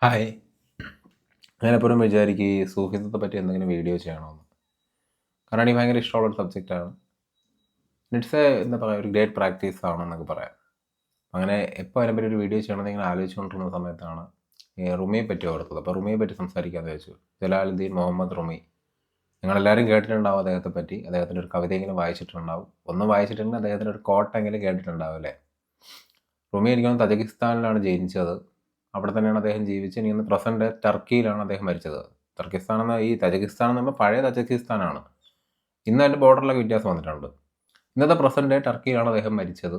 Hi. ഞാനെപ്പോഴും വിചാരിക്കും ഈ സൂഫിസത്തെ പറ്റി എന്തെങ്കിലും വീഡിയോ ചെയ്യണമെന്ന്. കാരണം എനിക്ക് ഭയങ്കര ഇഷ്ടമുള്ളൊരു സബ്ജക്റ്റാണ്. എന്താ പറയുക, ഒരു ഗ്രേറ്റ് പ്രാക്ടീസ് ആണെന്നൊക്കെ പറയാം. അങ്ങനെ എപ്പോൾ അതിനെപ്പറ്റി ഒരു വീഡിയോ ചെയ്യണമെന്ന് ഇങ്ങനെ ആലോചിച്ചുകൊണ്ടിരുന്ന സമയത്താണ് ഈ റുമിയെ പറ്റി ഓർത്തത്. അപ്പോൾ റുമിയെ പറ്റി സംസാരിക്കാമെന്ന് വെച്ചു. ജലാലുദ്ദീൻ മുഹമ്മദ് റുമി. നിങ്ങളെല്ലാവരും കേട്ടിട്ടുണ്ടാവും അദ്ദേഹത്തെ പറ്റി. അദ്ദേഹത്തിൻ്റെ ഒരു കവിതയെങ്കിലും വായിച്ചിട്ടുണ്ടാവും. ഒന്നും വായിച്ചിട്ടുണ്ടെങ്കിൽ അദ്ദേഹത്തിൻ്റെ ഒരു കോട്ടെങ്കിലും കേട്ടിട്ടുണ്ടാവും അല്ലേ. റുമി എനിക്ക് തോന്നുന്നു തജകിസ്ഥാനിലാണ് ജനിച്ചത്. അവിടെ തന്നെയാണ് അദ്ദേഹം ജീവിച്ചത്. എനിക്ക് തോന്നുന്നു പ്രസൻറ്റ് ടർക്കിയിലാണ് അദ്ദേഹം മരിച്ചത്. തജകിസ്ഥാൻ എന്ന് പറയുമ്പോൾ പഴയ തജകിസ്ഥാനാണ്. ഇന്ന് അതിൻ്റെ ബോർഡറിലൊക്കെ വ്യത്യാസം വന്നിട്ടുണ്ട്. ഇന്നത്തെ പ്രസൻറ്റ് ടർക്കിയിലാണ് അദ്ദേഹം മരിച്ചത്.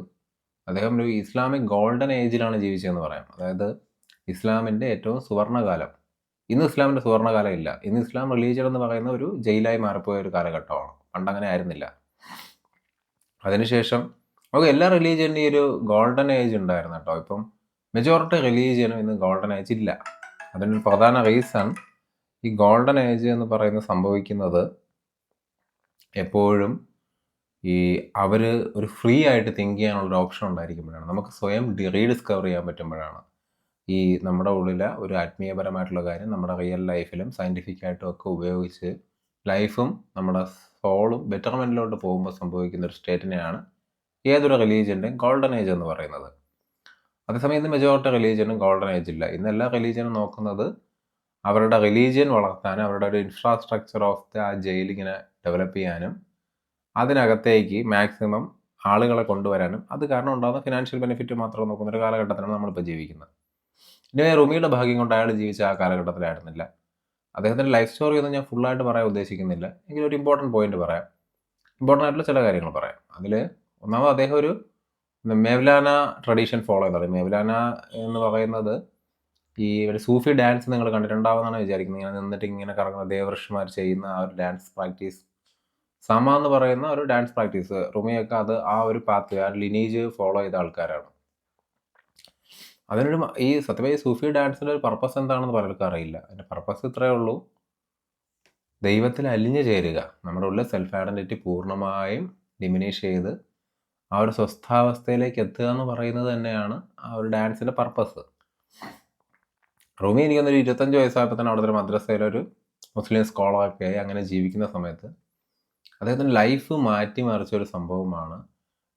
അദ്ദേഹം ഒരു ഇസ്ലാമിക് ഗോൾഡൻ ഏജിലാണ് ജീവിച്ചതെന്ന് പറയാം. അതായത് ഇസ്ലാമിൻ്റെ ഏറ്റവും സുവർണ്ണകാലം. ഇന്ന് ഇസ്ലാമിൻ്റെ സുവർണ്ണകാലം ഇല്ല. ഇന്ന് ഇസ്ലാം റിലീജിയൻ എന്ന് പറയുന്ന ഒരു ജയിലായി മാറിപ്പോയ ഒരു കാലഘട്ടമാണ്. പണ്ടങ്ങനെ ആയിരുന്നില്ല. അതിനുശേഷം നമുക്ക് എല്ലാ റിലീജിയൻ്റെയും ഒരു ഗോൾഡൻ ഏജ് ഉണ്ടായിരുന്നു കേട്ടോ. ഇപ്പം മെജോറിറ്റി റിലീജിയനും ഇന്ന് ഗോൾഡൻ ഏജ് ഇല്ല. അതിനൊരു പ്രധാന റീസൺ, ഈ ഗോൾഡൻ ഏജ് എന്ന് പറയുന്നത് സംഭവിക്കുന്നത് എപ്പോഴും അവർ ഒരു ഫ്രീ ആയിട്ട് തിങ്ക് ചെയ്യാനുള്ളൊരു ഓപ്ഷൻ ഉണ്ടായിരിക്കുമ്പോഴാണ്. നമുക്ക് സ്വയം റീഡിസ്കവർ ചെയ്യാൻ പറ്റുമ്പോഴാണ്. നമ്മുടെ ഉള്ളിലെ ഒരു ആത്മീയപരമായിട്ടുള്ള കാര്യം നമ്മുടെ റിയൽ ലൈഫിലും സയൻറ്റിഫിക്കായിട്ടും ഒക്കെ ഉപയോഗിച്ച് ലൈഫും നമ്മുടെ സോളും ബെറ്റർമെൻറ്റിലോട്ട് പോകുമ്പോൾ സംഭവിക്കുന്ന ഒരു സ്റ്റേറ്റിനെയാണ് ഏതൊരു റിലീജിയൻ്റെയും ഗോൾഡൻ ഏജ് എന്ന് പറയുന്നത്. അതേസമയം ഇന്ന് മെജോറിറ്റി റിലീജിയനും ഗോൾഡൻ ഏജ് ഇല്ല. ഇന്ന് എല്ലാ റിലീജിയനും നോക്കുന്നത് അവരുടെ റിലീജിയൻ വളർത്താനും അവരുടെ ഒരു ഇൻഫ്രാസ്ട്രക്ചർ ഓഫ് ദ ജയിലിങ്ങനെ ഡെവലപ്പ് ചെയ്യാനും അതിനകത്തേക്ക് മാക്സിമം ആളുകളെ കൊണ്ടുവരാനും അത് കാരണം ഉണ്ടാകുന്ന ഫിനാൻഷ്യൽ ബെനിഫിറ്റ് മാത്രം നോക്കുന്ന ഒരു കാലഘട്ടത്തിലാണ് നമ്മളിപ്പോൾ ജീവിക്കുന്നത്. ഇനി റുമിയുടെ ഭാഗ്യം കൊണ്ട് അയാൾ ജീവിച്ച ആ കാലഘട്ടത്തിലായിരുന്നില്ല. അദ്ദേഹത്തിൻ്റെ ലൈഫ് സ്റ്റോറി ഒന്നും ഞാൻ ഫുള്ളായിട്ട് പറയാൻ ഉദ്ദേശിക്കുന്നില്ല. എങ്കിലും ഒരു ഇമ്പോർട്ടൻറ്റ് പോയിന്റ് പറയാം. ഇമ്പോർട്ടൻ്റ് ആയിട്ടുള്ള ചില കാര്യങ്ങൾ പറയാം. അതിൽ ഒന്നാമത് അദ്ദേഹം ഒരു മെവ്ലാന ട്രഡീഷൻ ഫോളോ ചെയ്തത്. മെവ്ലാന എന്ന് പറയുന്നത് ഒരു സൂഫി ഡാൻസ് നിങ്ങൾ കണ്ടിട്ടുണ്ടാവുമെന്നാണ് വിചാരിക്കുന്നത്. ഇങ്ങനെ നിന്നിട്ട് ഇങ്ങനെ കറങ്ങുന്ന ദേവഋഷിമാർ ചെയ്യുന്ന ആ ഒരു ഡാൻസ് പ്രാക്ടീസ്, സമ എന്ന് പറയുന്ന ഒരു ഡാൻസ് പ്രാക്ടീസ്. റുമിയൊക്കെ ആ ഒരു പാത്ത്, ആ ലിനേജ് ഫോളോ ചെയ്ത ആൾക്കാരാണ്. അതിനൊരു സത്യമായി സൂഫി ഡാൻസിൻ്റെ ഒരു പർപ്പസ് എന്താണെന്ന് പലർക്കും അറിയില്ല. അതിൻ്റെ പർപ്പസ് ഇത്രയേ ഉള്ളൂ: ദൈവത്തിൽ അലിഞ്ഞു ചേരുക. നമ്മുടെ ഉള്ളിൽ സെൽഫ് ഐഡൻറ്റിറ്റി പൂർണ്ണമായും ഡിമിനിഷ് ചെയ്ത് ആ ഒരു സ്വസ്ഥാവസ്ഥയിലേക്ക് എത്തുക എന്ന് പറയുന്നത് തന്നെയാണ് ആ ഒരു ഡാൻസിൻ്റെ പർപ്പസ്. റുമി എനിക്കൊന്നൊരു 25 വയസ്സായപ്പോൾ തന്നെ അവിടുത്തെ ഒരു മദ്രസയിലൊരു മുസ്ലിം സ്കോളറൊക്കെ ആയി അങ്ങനെ ജീവിക്കുന്ന സമയത്ത് അദ്ദേഹത്തിൻ്റെ ലൈഫ് മാറ്റിമറിച്ച ഒരു സംഭവമാണ്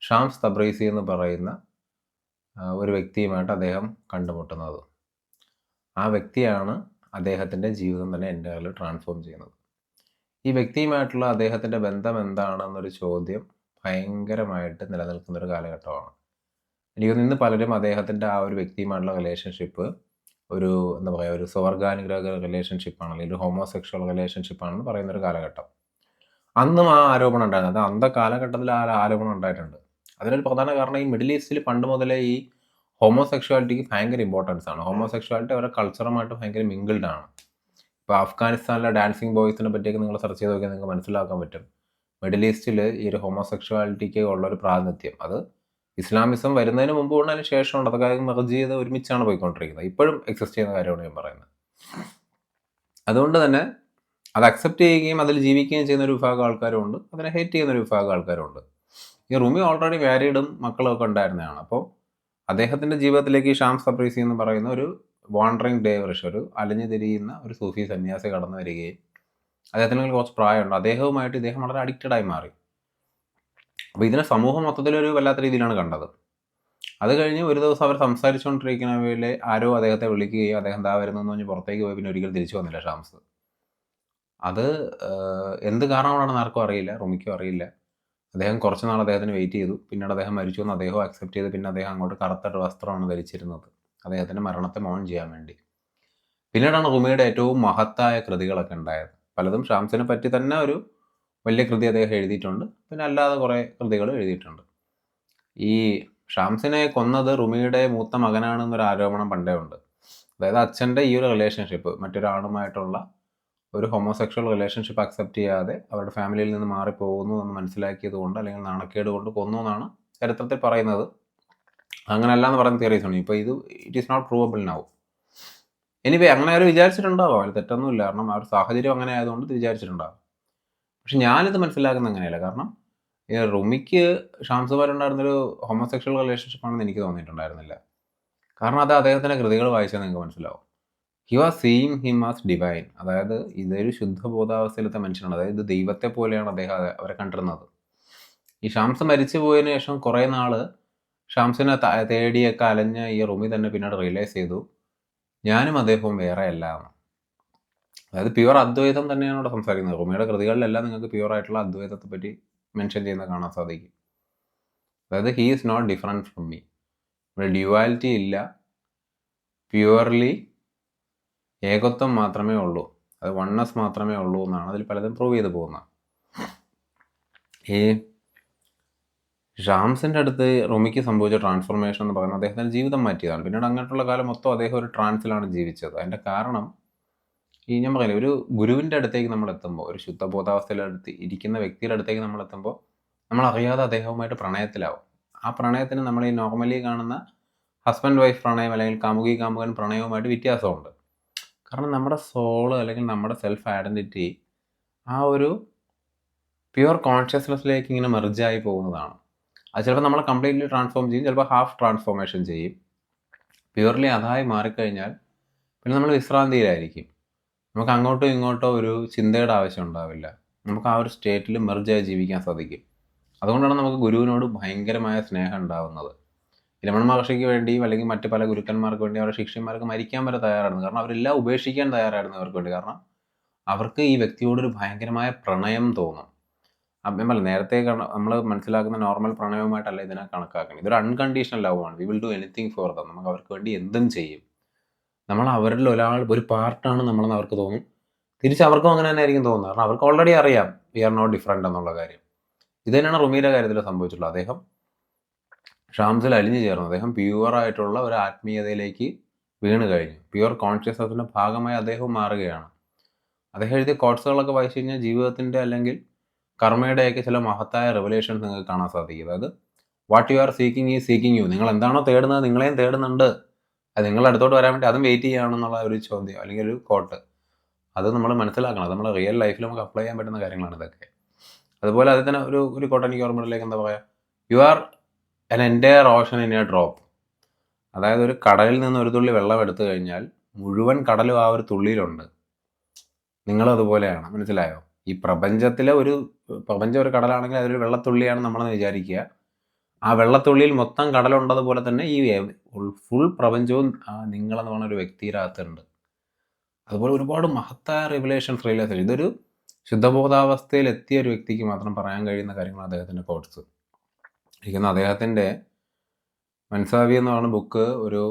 ഷാംസ് തബ്രീസി എന്ന് പറയുന്ന ഒരു വ്യക്തിയുമായിട്ട് അദ്ദേഹം കണ്ടുമുട്ടുന്നത്. ആ വ്യക്തിയാണ് അദ്ദേഹത്തിൻ്റെ ജീവിതം തന്നെ എൻ്റയർലി ട്രാൻസ്ഫോം ചെയ്യുന്നത്. ഈ വ്യക്തിയുമായിട്ടുള്ള അദ്ദേഹത്തിൻ്റെ ബന്ധം എന്താണെന്നൊരു ചോദ്യം ഭയങ്കരമായിട്ട് നിലനിൽക്കുന്നൊരു കാലഘട്ടമാണ്. എനിക്കൊന്ന് ഇന്ന് പലരും അദ്ദേഹത്തിൻ്റെ ആ ഒരു വ്യക്തിയുമായിട്ടുള്ള റിലേഷൻഷിപ്പ് ഒരു സ്വർഗാനുഗ്രഹ റിലേഷൻഷിപ്പാണ്, അല്ലെങ്കിൽ ഒരു ഹോമോസെക്ഷൽ റിലേഷൻഷിപ്പാണെന്ന് പറയുന്നൊരു കാലഘട്ടം. അന്നും ആ ആരോപണം ഉണ്ടായിരുന്നു. അത് അന്ത കാലഘട്ടത്തിൽ ആ ആരോപണം ഉണ്ടായിട്ടുണ്ട്. അതിനൊരു പ്രധാന കാരണം ഈ മിഡിൽ ഈസ്റ്റിൽ പണ്ട് മുതലേ ഈ ഹോമോസെക്ഷുവാലിറ്റിക്ക് ഭയങ്കര ഇമ്പോർട്ടൻസ് ആണ്. ഹോമോസെക്ഷുവാലിറ്റി അവരുടെ കൾച്ചറുമായിട്ട് ഭയങ്കര മിങ്കിൾഡ് ആണ്. ഇപ്പോൾ അഫ്ഗാനിസ്ഥാനിലെ ഡാൻസിങ് ബോയ്സിനെ പറ്റിയൊക്കെ നിങ്ങൾ സെർച്ച് ചെയ്ത് നോക്കിയാൽ നിങ്ങൾക്ക് മനസ്സിലാക്കാൻ പറ്റും. മിഡിൽ ഈസ്റ്റിൽ ഈ ഒരു ഹോമോസെക്ഷുവാലിറ്റിക്ക് ഉള്ളൊരു പ്രാതിനിധ്യം അത് ഇസ്ലാമിസം വരുന്നതിന് മുമ്പ് കൊണ്ട് അതിന് ശേഷമുണ്ട്. അതൊക്കെ മെർജ് ചെയ്ത് ഒരുമിച്ചാണ് പോയിക്കൊണ്ടിരിക്കുന്നത്. ഇപ്പോഴും എക്സിസ്റ്റ് ചെയ്യുന്ന കാര്യമാണ് ഞാൻ പറയുന്നത്. അതുകൊണ്ട് തന്നെ അത് അക്സെപ്റ്റ് ചെയ്യുകയും അതിൽ ജീവിക്കുകയും ചെയ്യുന്ന ഒരു വിഭാഗം ആൾക്കാരുമുണ്ട്, അതിനെ ഹേറ്റ് ചെയ്യുന്ന ഒരു വിഭാഗം ആൾക്കാരുമുണ്ട്. ഈ റുമി ഓൾറെഡി മാരീഡും മക്കളൊക്കെ ഉണ്ടായിരുന്നതാണ്. അപ്പോൾ അദ്ദേഹത്തിൻ്റെ ജീവിതത്തിലേക്ക് ഈ ഷാംസ് തബ്രീസി എന്ന് പറയുന്ന ഒരു വാണ്ടറിങ് ദേവഋഷി, ഒരു അലഞ്ഞു തിരിയുന്ന ഒരു സൂഫി സന്യാസി കടന്നു വരികയും അദ്ദേഹത്തിന് കുറച്ച് പ്രായമുണ്ട്. അദ്ദേഹവുമായിട്ട് ഇദ്ദേഹം വളരെ അഡിക്റ്റഡായി മാറി. അപ്പോൾ ഇതിനെ സമൂഹം മൊത്തത്തിലൊരു വല്ലാത്ത രീതിയിലാണ് കണ്ടത്. അത് കഴിഞ്ഞ് ഒരു ദിവസം അവർ സംസാരിച്ചുകൊണ്ടിരിക്കുന്ന വേളയിൽ ആരോ അദ്ദേഹത്തെ വിളിക്കുകയും അദ്ദേഹം ദാ വരുന്നെന്ന് പറഞ്ഞ് പുറത്തേക്ക് പോയി പിന്നെ ഒരിക്കലും തിരിച്ചു വന്നില്ല ഷാംസ്. അത് എന്ത് കാരണമാണെന്ന് ആർക്കും അറിയില്ല, റുമിക്കും അറിയില്ല. അദ്ദേഹം കുറച്ച് നാൾ അദ്ദേഹത്തിന് വെയിറ്റ് ചെയ്തു. പിന്നീട് അദ്ദേഹം മരിച്ചു എന്ന് അദ്ദേഹം അക്സെപ്റ്റ് ചെയ്ത്. പിന്നെ അദ്ദേഹം അങ്ങോട്ട് കറുത്ത വസ്ത്രമാണ് ധരിച്ചിരുന്നത് അദ്ദേഹത്തിൻ്റെ മരണത്തെ മോൺ ചെയ്യാൻ വേണ്ടി. പിന്നീടാണ് റുമിയുടെ ഏറ്റവും മഹത്തായ കൃതികളൊക്കെ ഉണ്ടായത്. പലതും ഷാംസിനെ പറ്റി തന്നെ ഒരു വലിയ കൃതി അദ്ദേഹം എഴുതിയിട്ടുണ്ട്. പിന്നെ അല്ലാതെ കുറേ കൃതികൾ എഴുതിയിട്ടുണ്ട്. ഈ ഷാംസിനെ കൊന്നത് റുമിയുടെ മൂത്ത മകനാണെന്നൊരു ആരോപണം പണ്ടേ ഉണ്ട്. അതായത് അച്ഛൻ്റെ ഈ ഒരു റിലേഷൻഷിപ്പ്, മറ്റൊരാളുമായിട്ടുള്ള ഒരു ഹോമോസെക്ഷൽ റിലേഷൻഷിപ്പ് അക്സെപ്റ്റ് ചെയ്യാതെ അവരുടെ ഫാമിലിയിൽ നിന്ന് മാറിപ്പോകുന്നു എന്ന് മനസ്സിലാക്കിയത് കൊണ്ട്, അല്ലെങ്കിൽ നാണക്കേട് കൊണ്ട് കൊന്നു എന്നാണ് ചരിത്രത്തിൽ പറയുന്നത്. അങ്ങനെയല്ല എന്ന് പറയുന്ന തിയറീസ് ഉണ്ട്. ഇപ്പോൾ it is not provable now. Anyway അങ്ങനെ അവർ വിചാരിച്ചിട്ടുണ്ടാവും. അതിൽ തെറ്റൊന്നുമില്ല. കാരണം ആ ഒരു സാഹചര്യം അങ്ങനെ ആയതുകൊണ്ട് ഇത് വിചാരിച്ചിട്ടുണ്ടാകും. പക്ഷെ ഞാനിത് മനസ്സിലാക്കുന്നത് അങ്ങനെയല്ല. കാരണം ഈ റുമിക്ക് ഷാംസുമാരുണ്ടായിരുന്നൊരു ഹോമോസെക്ഷൽ റിലേഷൻഷിപ്പാണെന്ന് എനിക്ക് തോന്നിയിട്ടുണ്ടായിരുന്നില്ല. കാരണം അത് അദ്ദേഹത്തിൻ്റെ കൃതികൾ വായിച്ചാൽ നിങ്ങൾക്ക് മനസ്സിലാവും. He was seeing him as divine. അതായത് ഇതൊരു ശുദ്ധബോധാവസ്ഥയിലത്തെ മനുഷ്യനാണ്. അതായത് ഇത് ദൈവത്തെ പോലെയാണ് അദ്ദേഹം അവരെ കണ്ടിരുന്നത്. ഈ ഷാംസ് മരിച്ചു പോയതിനു ശേഷം കുറേ നാൾ ഷാംസിനെ തേടിയൊക്കെ അലഞ്ഞ ഈ റുമി തന്നെ പിന്നീട് റിയലൈസ് ചെയ്തു, ഞാനും അദ്ദേഹവും വേറെ അല്ല എന്ന്. അതായത് പ്യുവർ അദ്വൈതം തന്നെയാണ് ഇവിടെ സംസാരിക്കുന്നത്. റുമിയുടെ കൃതികളിലെല്ലാം നിങ്ങൾക്ക് പ്യുവർ ആയിട്ടുള്ള അദ്വൈതത്തെ പറ്റി മെൻഷൻ ചെയ്യുന്നത് കാണാൻ സാധിക്കും. അതായത് he is not different from me. ഇവിടെ ഡ്യുവാലിറ്റി ഇല്ല, പ്യുവർലി ഏകത്വം മാത്രമേ ഉള്ളൂ, അത് വണ്ണസ് മാത്രമേ ഉള്ളൂ എന്നാണ് അതിൽ പലതും പ്രൂവ് ചെയ്ത് പോകുന്നത്. ഈ ഷാംസിൻ്റെ അടുത്ത് റുമിക്ക് സംഭവിച്ച ട്രാൻസ്ഫോർമേഷൻ എന്ന് പറയുന്നത് അദ്ദേഹത്തിൻ്റെ ജീവിതം മാറ്റിയതാണ്. പിന്നീട് അങ്ങോട്ടുള്ള കാലം മൊത്തം അദ്ദേഹം ഒരു ട്രാൻസിലാണ് ജീവിച്ചത്. അതിൻ്റെ കാരണം ഈ ഞാൻ പറയില്ല, ഒരു ഗുരുവിൻ്റെ അടുത്തേക്ക് നമ്മൾ എത്തുമ്പോൾ, ഒരു ശുദ്ധബോധാവസ്ഥയിലടുത്ത് ഇരിക്കുന്ന വ്യക്തിയുടെ അടുത്തേക്ക് നമ്മൾ എത്തുമ്പോൾ നമ്മൾ അറിയാതെ അദ്ദേഹവുമായിട്ട് പ്രണയത്തിലാവും. ആ പ്രണയത്തിന് നമ്മൾ ഈ നോർമലി കാണുന്ന ഹസ്ബൻഡ് വൈഫ് പ്രണയം അല്ലെങ്കിൽ കാമുകി കാമുകൻ പ്രണയവുമായിട്ട് വ്യത്യാസമുണ്ട്. കാരണം നമ്മുടെ സോള് അല്ലെങ്കിൽ നമ്മുടെ സെൽഫ് ഐഡൻറ്റിറ്റി ആ ഒരു പ്യുവർ കോൺഷ്യസ്നെസ്സിലേക്ക് ഇങ്ങനെ മെർജായി പോകുന്നതാണ്. അത് ചിലപ്പോൾ നമ്മളെ കംപ്ലീറ്റ്ലി ട്രാൻസ്ഫോം ചെയ്യും, ചിലപ്പോൾ ഹാഫ് ട്രാൻസ്ഫോർമേഷൻ ചെയ്യും. പ്യുവർലി അതായി മാറിക്കഴിഞ്ഞാൽ പിന്നെ നമ്മൾ വിശ്രാന്തിയിലായിരിക്കും. നമുക്ക് അങ്ങോട്ടോ ഇങ്ങോട്ടോ ഒരു ചിന്തയുടെ ആവശ്യം ഉണ്ടാവില്ല. നമുക്ക് ആ ഒരു സ്റ്റേറ്റിൽ മെർജായി ജീവിക്കാൻ സാധിക്കും. അതുകൊണ്ടാണ് നമുക്ക് ഗുരുവിനോട് ഭയങ്കരമായ സ്നേഹം ഉണ്ടാവുന്നത്. രമണ മഹർഷിക്ക് വേണ്ടിയും അല്ലെങ്കിൽ മറ്റ് പല ഗുരുക്കന്മാർക്ക് വേണ്ടി അവരുടെ ശിഷ്യന്മാർക്ക് മരിക്കാൻ വരെ തയ്യാറായിരുന്നു. കാരണം അവരെല്ലാം ഉപേക്ഷിക്കാൻ തയ്യാറായിരുന്നു അവർക്ക് വേണ്ടി. കാരണം അവർക്ക് ഈ വ്യക്തിയോടൊരു ഭയങ്കരമായ പ്രണയം തോന്നും. അപ്പം നേരത്തെ നമ്മൾ മനസ്സിലാക്കുന്ന നോർമൽ പ്രണയവുമായിട്ടല്ല ഇതിനെ കണക്കാക്കണം. ഇതൊരു അൺകണ്ടീഷണൽ ലവ് ആണ്. We will do anything for them. നമുക്ക് അവർക്ക് വേണ്ടി എന്തും ചെയ്യും. നമ്മൾ അവരിൽ ഒരു പാർട്ടാണ് നമ്മളെന്ന് അവർക്ക് തോന്നും. തിരിച്ച് അവർക്കും അങ്ങനെ തന്നെ ആയിരിക്കും തോന്നുന്നത്. കാരണം അവർക്ക് ഓൾറെഡി അറിയാം വി ആർ നോട്ട് ഡിഫറെൻ്റ് എന്നുള്ള കാര്യം. ഇത് തന്നെയാണ് റുമിയുടെ കാര്യത്തിൽ സംഭവിച്ചിട്ടുള്ളത്. അദ്ദേഹം ഷാംസിൽ അലിഞ്ഞു ചേർന്നു. അദ്ദേഹം പ്യുവറായിട്ടുള്ള ഒരു ആത്മീയതയിലേക്ക് വീണ് കഴിഞ്ഞു. പ്യുവർ കോൺഷ്യസ്നസിൻ്റെ ഭാഗമായി അദ്ദേഹം മാറുകയാണ്. അദ്ദേഹം എഴുതിയ കോട്സുകളൊക്കെ വായിച്ചു കഴിഞ്ഞാൽ ജീവിതത്തിൻ്റെ അല്ലെങ്കിൽ കർമ്മയുടെയൊക്കെ ചില മഹത്തായ റെവലേഷൻസ് നിങ്ങൾക്ക് കാണാൻ സാധിക്കും. അതായത് വാട്ട് യു ആർ സീക്കിങ് ഈ സീക്കിങ് യു. നിങ്ങൾ എന്താണോ തേടുന്നത് നിങ്ങളെയും തേടുന്നുണ്ട്. അത് നിങ്ങളുടെ അടുത്തോട്ട് വരാൻ വേണ്ടി അതും വെയിറ്റ് ചെയ്യുകയാണെന്നുള്ള ഒരു ചോദ്യം അല്ലെങ്കിൽ ഒരു കോട്ട്, അത് നമ്മൾ മനസ്സിലാക്കണം. അത് നമ്മൾ റിയൽ ലൈഫിൽ നമുക്ക് അപ്ലൈ ചെയ്യാൻ പറ്റുന്ന കാര്യങ്ങളാണ് ഇതൊക്കെ. അതുപോലെ അതിൽ തന്നെ ഒരു കോട്ട് എനിക്ക് ഓർമ്മയിലേക്ക് എന്താ പറയുക, you are N entire Ocean in A drop. അതായത് ഒരു കടലിൽ നിന്ന് ഒരു തുള്ളി വെള്ളം എടുത്തു കഴിഞ്ഞാൽ മുഴുവൻ കടലും ആ ഒരു തുള്ളിയിലുണ്ട്. നിങ്ങളതുപോലെയാണ്. മനസ്സിലായോ? ഈ പ്രപഞ്ചം ഒരു കടലാണെങ്കിൽ അതൊരു വെള്ളത്തുള്ളിയാണ് നമ്മളെന്ന് വിചാരിക്കുക. ആ വെള്ളത്തുള്ളിയിൽ മൊത്തം കടലുണ്ടതുപോലെ തന്നെ ഈ ഫുൾ പ്രപഞ്ചവും നിങ്ങളെന്ന് പറഞ്ഞ ഒരു വ്യക്തിയുടെ അകത്തുണ്ട്. അതുപോലെ ഒരുപാട് മഹത്തായ റിവലേഷൻസ് റിയലൈസ്. ഇതൊരു ശുദ്ധബോധാവസ്ഥയിൽ എത്തിയ ഒരു വ്യക്തിക്ക് മാത്രം പറയാൻ കഴിയുന്ന കാര്യങ്ങളാണ് അദ്ദേഹത്തിൻ്റെ കോട്സ്. ഇരിക്കുന്ന അദ്ദേഹത്തിൻ്റെ മൻസാവി എന്ന് പറയുന്ന ബുക്ക് ഒരു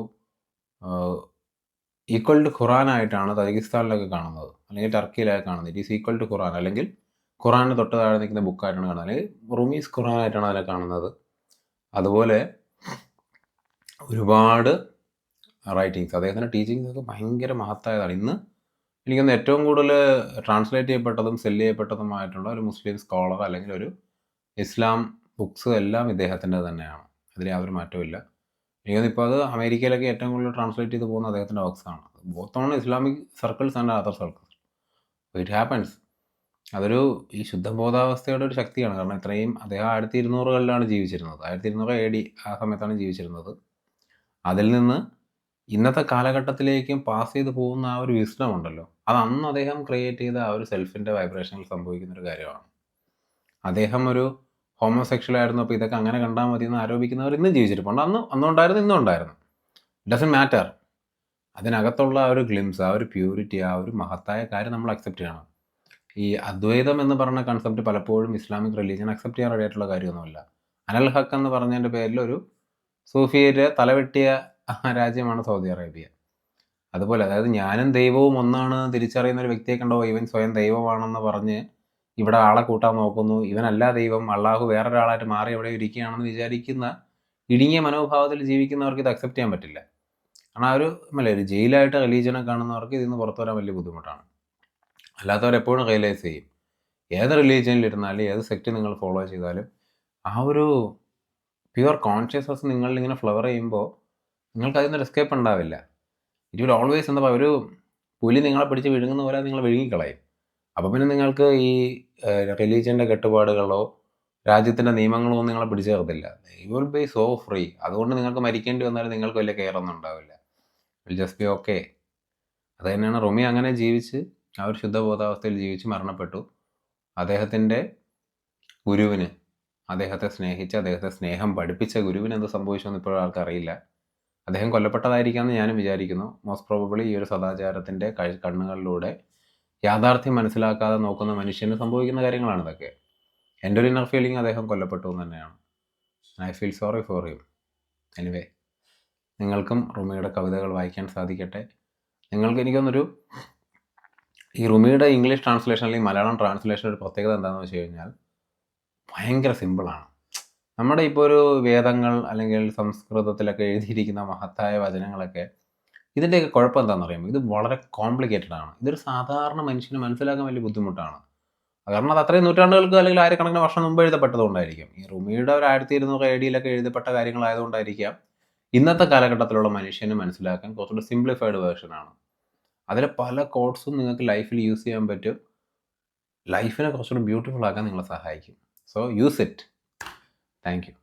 ഈക്വൽ ടു ഖുറാനായിട്ടാണ് തജിക്കിസ്ഥാനിലൊക്കെ കാണുന്നത്, അല്ലെങ്കിൽ ടർക്കിയിലൊക്കെ കാണുന്നത്. ഇറ്റ് ഈസ് ഈക്വൽ ടു ഖുറാൻ, അല്ലെങ്കിൽ ഖുറാന് തൊട്ട് താഴെ നിൽക്കുന്ന ബുക്കായിട്ടാണ് കാണുന്നത്, അല്ലെങ്കിൽ റുമീസ് ഖുറാനായിട്ടാണ് അതിനെ കാണുന്നത്. അതുപോലെ ഒരുപാട് റൈറ്റിങ്സ്, അദ്ദേഹത്തിൻ്റെ ടീച്ചിങ്സ് ഒക്കെ ഭയങ്കര മഹത്തായതാണ്. ഇന്ന് എനിക്കൊന്ന് ഏറ്റവും കൂടുതൽ ട്രാൻസ്ലേറ്റ് ചെയ്യപ്പെട്ടതും സെല്ല് ചെയ്യപ്പെട്ടതുമായിട്ടുള്ള ഒരു മുസ്ലിം സ്കോളർ അല്ലെങ്കിൽ ഒരു ഇസ്ലാം ബുക്സ് എല്ലാം ഇദ്ദേഹത്തിൻ്റെ തന്നെയാണ്. അതിൽ യാതൊരു മാറ്റവും. എനിക്കൊന്ന് ഇപ്പോൾ അത് അമേരിക്കയിലൊക്കെ ഏറ്റവും കൂടുതൽ ട്രാൻസ്ലേറ്റ് ചെയ്ത് പോകുന്ന അദ്ദേഹത്തിൻ്റെ വർക്ക്സാണ്. Both on Islamic circles and other circles. It happens. അതൊരു ഈ ശുദ്ധബോധാവസ്ഥയുടെ ഒരു ശക്തിയാണ്. കാരണം ഇത്രയും അദ്ദേഹം 1200-കളിലാണ് ജീവിച്ചിരുന്നത്. 1200 AD ആ സമയത്താണ് ജീവിച്ചിരുന്നത്. അതിൽ നിന്ന് ഇന്നത്തെ കാലഘട്ടത്തിലേക്കും പാസ് ചെയ്ത് പോകുന്ന ആ ഒരു വിസ്ഡം ഉണ്ടല്ലോ, അത് അന്ന് അദ്ദേഹം ക്രിയേറ്റ് ചെയ്ത ആ ഒരു സെൽഫിൻ്റെ വൈബ്രേഷനിൽ സംഭവിക്കുന്നൊരു കാര്യമാണ്. അദ്ദേഹം ഒരു ഹോമോസെക്ഷൽ ആയിരുന്നു, അപ്പോൾ ഇതൊക്കെ അങ്ങനെ കണ്ടാൽ മതി എന്ന് ആരോപിക്കുന്നവർ ഇന്നും ജീവിച്ചിരിപ്പുണ്ട്. അന്നുണ്ടായിരുന്നു, ഇന്നും ഉണ്ടായിരുന്നു. It doesn't matter. അതിനകത്തുള്ള ആ ഒരു ഗ്ലിംസ്, ആ ഒരു പ്യൂരിറ്റി, ആ ഒരു മഹത്തായ കാര്യം നമ്മൾ അക്സെപ്റ്റ് ചെയ്യണം. ഈ അദ്വൈതം എന്ന് പറഞ്ഞ കൺസെപ്റ്റ് പലപ്പോഴും ഇസ്ലാമിക് റിലീജിയൻ അക്സെപ്റ്റ് ചെയ്യാൻ റെഡിയായിട്ടുള്ള കാര്യമൊന്നുമില്ല. അനൽ ഹക്ക് എന്ന് പറഞ്ഞതിൻ്റെ പേരിൽ ഒരു സൂഫിയെ തലവെട്ടിയ രാജ്യമാണ് സൗദി അറേബ്യ. അതുപോലെ അതായത് ഞാനും ദൈവവും ഒന്നാണ് തിരിച്ചറിയുന്ന ഒരു വ്യക്തിയെ കണ്ടോ ഇവൻ സ്വയം ദൈവമാണെന്ന് പറഞ്ഞ് ഇവിടെ ആളെ കൂട്ടാൻ നോക്കുന്നു, ഇവനല്ല ദൈവം, അള്ളാഹു വേറൊരാളായിട്ട് മാറി എവിടെ ഇരിക്കുകയാണെന്ന് വിചാരിക്കുന്ന ഇടുങ്ങിയ മനോഭാവത്തിൽ ജീവിക്കുന്നവർക്ക് ഇത് അക്സെപ്റ്റ് ചെയ്യാൻ പറ്റില്ല. കാരണം ആ ഒരു ജയിലായിട്ട് റിലീജിയനെ കാണുന്നവർക്ക് ഇതിൽ നിന്ന് പുറത്തു വരാൻ വലിയ ബുദ്ധിമുട്ടാണ്. അല്ലാത്തവരെപ്പോഴും റിയലൈസ് ചെയ്യും, ഏത് റിലീജിയനിലിരുന്നാലും ഏത് സെക്റ്റ് നിങ്ങൾ ഫോളോ ചെയ്താലും ആ ഒരു പ്യുവർ കോൺഷ്യസ്നസ് നിങ്ങളിങ്ങനെ ഫ്ലവർ ചെയ്യുമ്പോൾ നിങ്ങൾക്ക് അതിൽ നിന്ന് എസ്കേപ്പ് ഉണ്ടാവില്ല. ഇറ്റ് വിൽ ഓൾവേസ് എന്താ പറയുക, ഒരു പുലി നിങ്ങളെ പിടിച്ച് വിഴുങ്ങുന്ന പോലെ നിങ്ങൾ വിഴുങ്ങിക്കളയും. അപ്പോൾ പിന്നെ നിങ്ങൾക്ക് ഈ റിലീജിയൻ്റെ കെട്ടുപാടുകളോ രാജ്യത്തിൻ്റെ നിയമങ്ങളോ ഒന്നും നിങ്ങളെ പിടിച്ചു ചേർത്തില്ല. You will be so free. അതുകൊണ്ട് നിങ്ങൾക്ക് മരിക്കേണ്ടി വന്നാലും നിങ്ങൾക്ക് വലിയ കെയർ ഒന്നും ഉണ്ടാവില്ല. Will just be okay. അത് തന്നെയാണ് റുമി അങ്ങനെ ജീവിച്ച് ആ ഒരു ശുദ്ധബോധാവസ്ഥയിൽ ജീവിച്ച് മരണപ്പെട്ടു. അദ്ദേഹത്തിൻ്റെ ഗുരുവിന്, അദ്ദേഹത്തെ സ്നേഹിച്ച് അദ്ദേഹത്തെ സ്നേഹം പഠിപ്പിച്ച ഗുരുവിന് എന്ത് സംഭവിച്ചെന്ന് ഇപ്പോഴും ആൾക്കറിയില്ല. അദ്ദേഹം കൊല്ലപ്പെട്ടതായിരിക്കാമെന്ന് ഞാനും വിചാരിക്കുന്നു. മോസ്റ്റ് പ്രോബബ്ലി ഈ ഒരു സദാചാരത്തിൻ്റെ കണ്ണുകളിലൂടെ യാഥാർത്ഥ്യം മനസ്സിലാക്കാതെ നോക്കുന്ന മനുഷ്യന് സംഭവിക്കുന്ന കാര്യങ്ങളാണ് ഇതൊക്കെ. എൻ്റെ ഒരു ഇന്നർ ഫീലിംഗ് അദ്ദേഹം കൊല്ലപ്പെട്ടു എന്ന് തന്നെയാണ്. I feel sorry for you. Anyway, നിങ്ങൾക്കും റുമിയുടെ കവിതകൾ വായിക്കാൻ സാധിക്കട്ടെ. എനിക്കൊന്നൊരു ഈ റുമിയുടെ ഇംഗ്ലീഷ് ട്രാൻസ്ലേഷൻ അല്ലെങ്കിൽ മലയാളം ട്രാൻസ്ലേഷൻ ഒരു പ്രത്യേകത എന്താണെന്ന് വെച്ച് കഴിഞ്ഞാൽ ഭയങ്കര സിമ്പിളാണ്. നമ്മുടെ ഇപ്പോൾ ഒരു വേദങ്ങൾ അല്ലെങ്കിൽ സംസ്കൃതത്തിലൊക്കെ എഴുതിയിരിക്കുന്ന മഹത്തായ വചനങ്ങളൊക്കെ ഇതിൻ്റെയൊക്കെ കുഴപ്പം എന്താണെന്ന് പറയുമ്പോൾ ഇത് വളരെ കോംപ്ലിക്കേറ്റഡ് ആണ്. ഇതൊരു സാധാരണ മനുഷ്യന് മനസ്സിലാക്കാൻ വലിയ ബുദ്ധിമുട്ടാണ്. കാരണം അത് അത്രയും നൂറ്റാണ്ടുകൾക്ക് അല്ലെങ്കിൽ ആയിരക്കണക്കിന് വർഷം മുമ്പ് എഴുതപ്പെട്ടതുകൊണ്ടായിരിക്കും. ഈ റുമിയുടെ ഒരു 1200 AD എഴുതപ്പെട്ട കാര്യങ്ങളായതുകൊണ്ടായിരിക്കാം ഇന്നത്തെ കാലഘട്ടത്തിലുള്ള മനുഷ്യന് മനസ്സിലാക്കാൻ കുറച്ചുകൂടി സിംപ്ലിഫൈഡ് വേർഷനാണ്. അതിലെ പല കോഡ്സും നിങ്ങൾക്ക് ലൈഫിൽ യൂസ് ചെയ്യാൻ പറ്റും. ലൈഫിനെ കുറച്ചുകൂടി ബ്യൂട്ടിഫുൾ ആക്കാൻ നിങ്ങളെ സഹായിക്കും. So use it. Thank you.